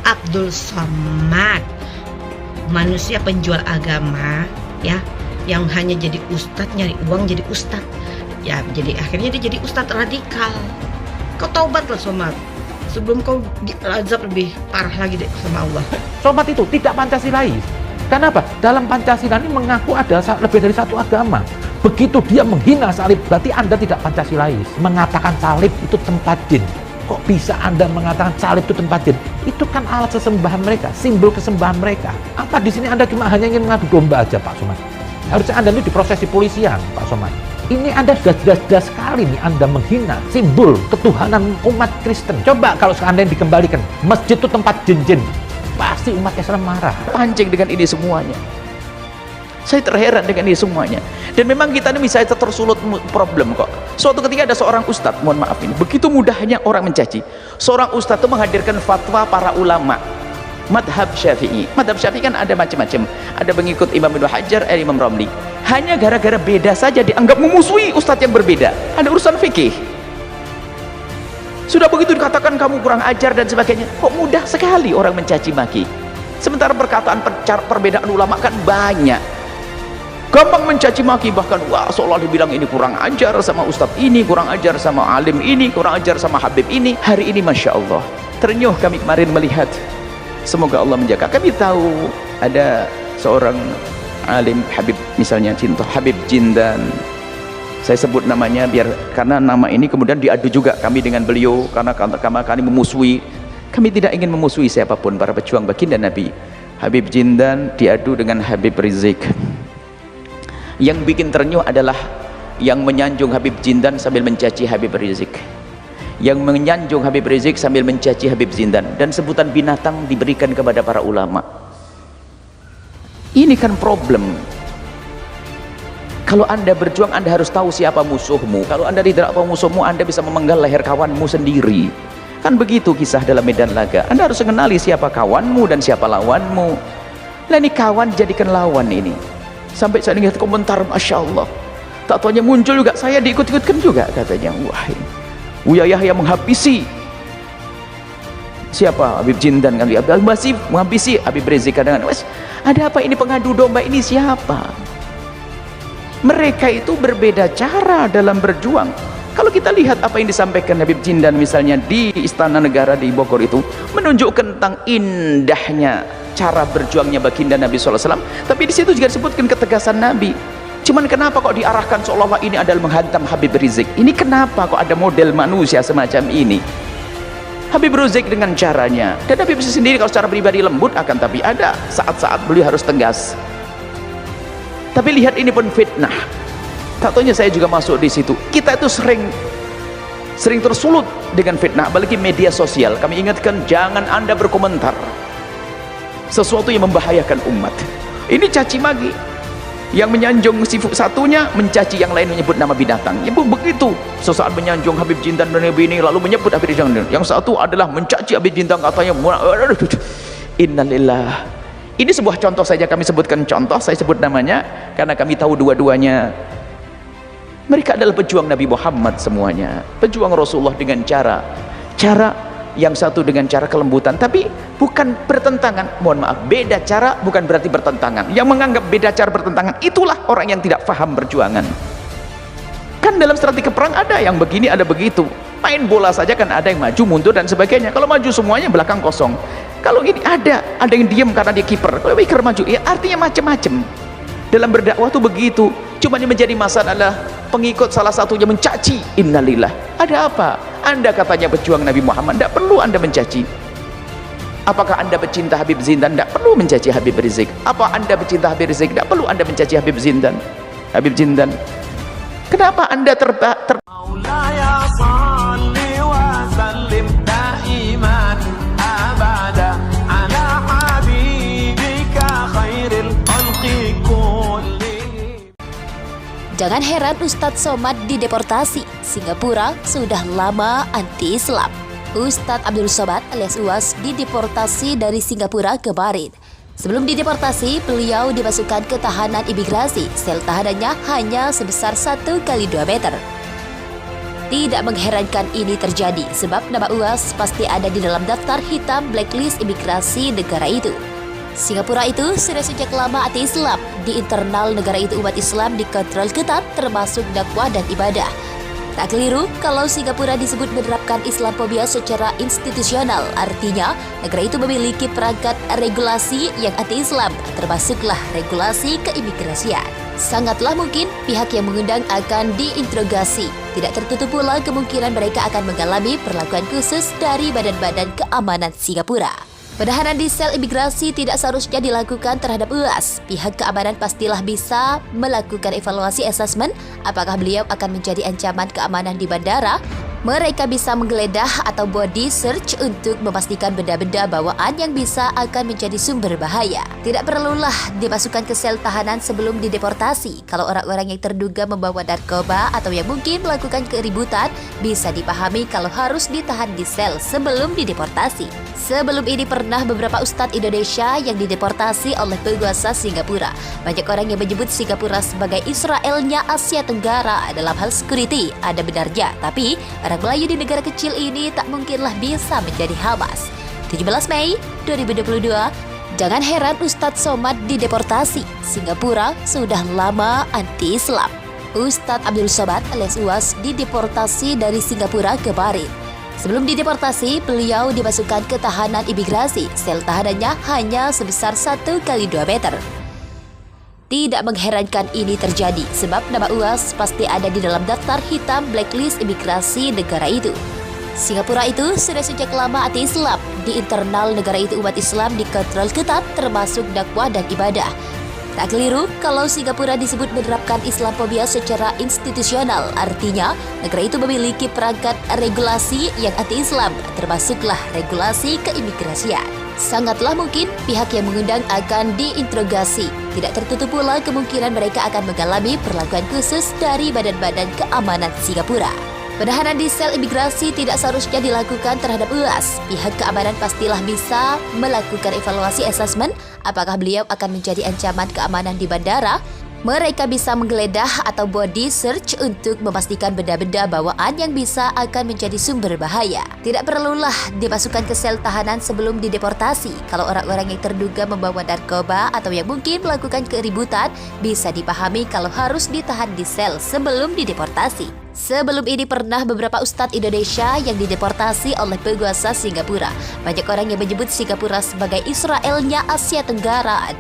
Abdul Somad, manusia penjual agama ya, yang hanya jadi ustadz, nyari uang jadi ustadz ya, jadi akhirnya dia jadi ustadz radikal. Kau taubatlah Somad, sebelum kau diazab lebih parah lagi deh sama Allah. Somad itu tidak Pancasilais. Kenapa? Dalam Pancasila ini mengaku ada lebih dari satu agama. Begitu dia menghina salib, berarti Anda tidak Pancasilais. Mengatakan salib itu tempat jin. Kok bisa Anda mengatakan salib itu tempat jin? Itu kan alat sesembahan mereka, simbol kesembahan mereka. Apa di sini Anda cuma hanya ingin mengadu domba aja, Pak Somad? Harusnya Anda ini diproses di polisian, Pak Somad. Ini Anda sudah jelas-jelas sekali nih Anda menghina simbol ketuhanan umat Kristen. Coba kalau seandainya dikembalikan, masjid itu tempat jin-jin, pasti umat Islam marah. Pancing dengan ini semuanya. Saya terheran dengan ini semuanya. Dan memang kita ini bisa tersulut problem kok. Suatu ketika ada seorang ustadz, mohon maaf ini, begitu mudahnya orang mencaci. Seorang ustadz itu menghadirkan fatwa para ulama madhab Syafi'i. Madhab Syafi'i kan ada macam-macam. Ada pengikut Imam Ibnu Hajar, Imam Romli. Hanya gara-gara beda saja dianggap memusuhi ustadz yang berbeda. Ada urusan fikih. Sudah begitu dikatakan kamu kurang ajar dan sebagainya. Kok mudah sekali orang mencaci maki. Sementara perkataan perbedaan ulama kan banyak. Gampang mencaci maki, bahkan wah seolah dibilang ini kurang ajar sama ustadz ini, kurang ajar sama alim ini, kurang ajar sama habib ini. Hari ini Masya Allah ternyuh kami kemarin melihat, semoga Allah menjaga. Kami tahu ada seorang alim habib, misalnya contoh Habib Jindan, saya sebut namanya biar karena nama ini kemudian diadu juga kami dengan beliau, karena kami memusuhi. Kami tidak ingin memusuhi siapapun, para pejuang baginda Nabi. Habib Jindan diadu dengan Habib Rizik. Yang bikin ternyuh adalah yang menyanjung Habib Jindan sambil mencaci Habib Rizik, yang menyanjung Habib Rizik sambil mencaci Habib Jindan, dan sebutan binatang diberikan kepada para ulama. Ini kan problem. Kalau Anda berjuang, Anda harus tahu siapa musuhmu. Kalau Anda tidak tahu musuhmu, Anda bisa memenggal leher kawanmu sendiri. Kan begitu kisah dalam medan laga. Anda harus mengenali siapa kawanmu dan siapa lawanmu. Lah ini kawan jadikan lawan ini. Sampai saya lihat komentar, Masya Allah, tak taunya muncul juga, saya diikut-ikutkan juga katanya. Wah, Buya Yahya menghabisi siapa? Habib Jindan kan, masih menghabisi Habib Rizik. Kadang-kadang ada apa ini, pengadu domba ini siapa? Mereka itu berbeda cara dalam berjuang. Kalau kita lihat apa yang disampaikan Habib Jindan misalnya di Istana Negara di Bogor itu, menunjukkan tentang indahnya cara berjuangnya baginda Nabi SAW. Tapi di situ juga disebutkan ketegasan Nabi. Cuman kenapa kok diarahkan seolah-olah ini adalah menghantam Habib Rizik? Ini kenapa kok ada model manusia semacam ini? Habib Rizik dengan caranya, dan Habib Rizik sendiri kalau secara pribadi lembut, akan tapi ada saat-saat beliau harus tegas. Tapi lihat ini pun fitnah. Tak taunya saya juga masuk di situ. Kita itu sering tersulut dengan fitnah, apalagi media sosial. Kami ingatkan, jangan Anda berkomentar sesuatu yang membahayakan umat. Ini caci maki. Yang menyanjung satunya mencaci yang lain, menyebut nama binatang. Ya begitu. Sesaat menyanjung Habib Jindan dan Nabi ini, lalu menyebut Habib Jindan. Yang satu adalah mencaci Habib Jindan, katanya innalillah. Ini sebuah contoh saja, kami sebutkan contoh, saya sebut namanya karena kami tahu dua-duanya. Mereka adalah pejuang Nabi Muhammad semuanya, pejuang Rasulullah dengan cara yang satu dengan cara kelembutan, tapi bukan bertentangan. Mohon maaf, beda cara bukan berarti bertentangan. Yang menganggap beda cara bertentangan, itulah orang yang tidak paham perjuangan. Kan dalam strategi perang ada yang begini, ada begitu. Main bola saja kan ada yang maju, mundur dan sebagainya. Kalau maju semuanya belakang kosong. Kalau gini ada yang diam karena dia kiper. Kalau kiper maju, ya artinya macam-macam. Dalam berdakwah tuh begitu. Cuma yang menjadi masalah adalah pengikut salah satunya mencaci. Innalillah. Ada apa? Anda katanya pejuang Nabi Muhammad, tidak perlu Anda mencaci. Apakah Anda pecinta Habib Jindan? Tidak perlu mencaci Habib Rizik. Apa Anda pecinta Habib Rizik? Tidak perlu Anda mencaci Habib Jindan. Kenapa Anda Jangan heran Ustadz Somad dideportasi. Singapura sudah lama anti-Islam. Ustadz Abdul Somad alias UAS dideportasi dari Singapura kemarin. Sebelum dideportasi, beliau dimasukkan ke tahanan imigrasi. Sel tahanannya hanya sebesar 1 kali 2 meter. Tidak mengherankan ini terjadi sebab nama UAS pasti ada di dalam daftar hitam blacklist imigrasi negara itu. Singapura itu sudah sejak lama anti Islam. Di internal negara itu umat Islam dikontrol ketat termasuk dakwah dan ibadah. Tak keliru kalau Singapura disebut menerapkan Islamophobia secara institusional, artinya negara itu memiliki perangkat regulasi yang anti-Islam, termasuklah regulasi keimigrasian. Sangatlah mungkin pihak yang mengundang akan diinterogasi. Tidak tertutup pula kemungkinan mereka akan mengalami perlakuan khusus dari badan-badan keamanan Singapura. Penahanan di sel imigrasi tidak seharusnya dilakukan terhadap UAS. Pihak keamanan pastilah bisa melakukan evaluasi asesmen apakah beliau akan menjadi ancaman keamanan di bandara. Mereka bisa menggeledah atau body search untuk memastikan benda-benda bawaan yang bisa akan menjadi sumber bahaya. Tidak perlulah dimasukkan ke sel tahanan sebelum dideportasi. Kalau orang-orang yang terduga membawa narkoba atau yang mungkin melakukan keributan, bisa dipahami kalau harus ditahan di sel sebelum dideportasi. Sebelum ini pernah beberapa ustadz Indonesia yang dideportasi oleh penguasa Singapura. Banyak orang yang menyebut Singapura sebagai Israelnya Asia Tenggara dalam hal security. Ada benarnya, tapi orang Melayu di negara kecil ini tak mungkinlah bisa menjadi Hamas. 17 Mei 2022, jangan heran Ustadz Somad dideportasi. Singapura sudah lama anti-Islam. Ustadz Abdul Somad alias UAS dideportasi dari Singapura ke Bahrain. Sebelum dideportasi, beliau dimasukkan ke tahanan imigrasi. Sel tahanannya hanya sebesar 1 kali 2 meter. Tidak mengherankan ini terjadi sebab nama UAS pasti ada di dalam daftar hitam blacklist imigrasi negara itu. Singapura itu sudah sejak lama anti-Islam. Di internal negara itu umat Islam dikontrol ketat termasuk dakwah dan ibadah. Tak keliru kalau Singapura disebut menerapkan Islamophobia secara institusional, artinya negara itu memiliki perangkat regulasi yang anti-Islam, termasuklah regulasi keimigrasian. Sangatlah mungkin pihak yang mengundang akan diinterogasi. Tidak tertutup pula kemungkinan mereka akan mengalami perlakuan khusus dari badan-badan keamanan Singapura. Penahanan di sel imigrasi tidak seharusnya dilakukan terhadap UAS. Pihak keamanan pastilah bisa melakukan evaluasi asesmen apakah beliau akan menjadi ancaman keamanan di bandara. Mereka bisa menggeledah atau body search untuk memastikan benda-benda bawaan yang bisa akan menjadi sumber bahaya. Tidak perlulah dimasukkan ke sel tahanan sebelum dideportasi. Kalau orang-orang yang terduga membawa narkoba atau yang mungkin melakukan keributan, bisa dipahami kalau harus ditahan di sel sebelum dideportasi. Sebelum ini pernah beberapa ustadz Indonesia yang dideportasi oleh penguasa Singapura. Banyak orang yang menyebut Singapura sebagai Israelnya Asia Tenggara.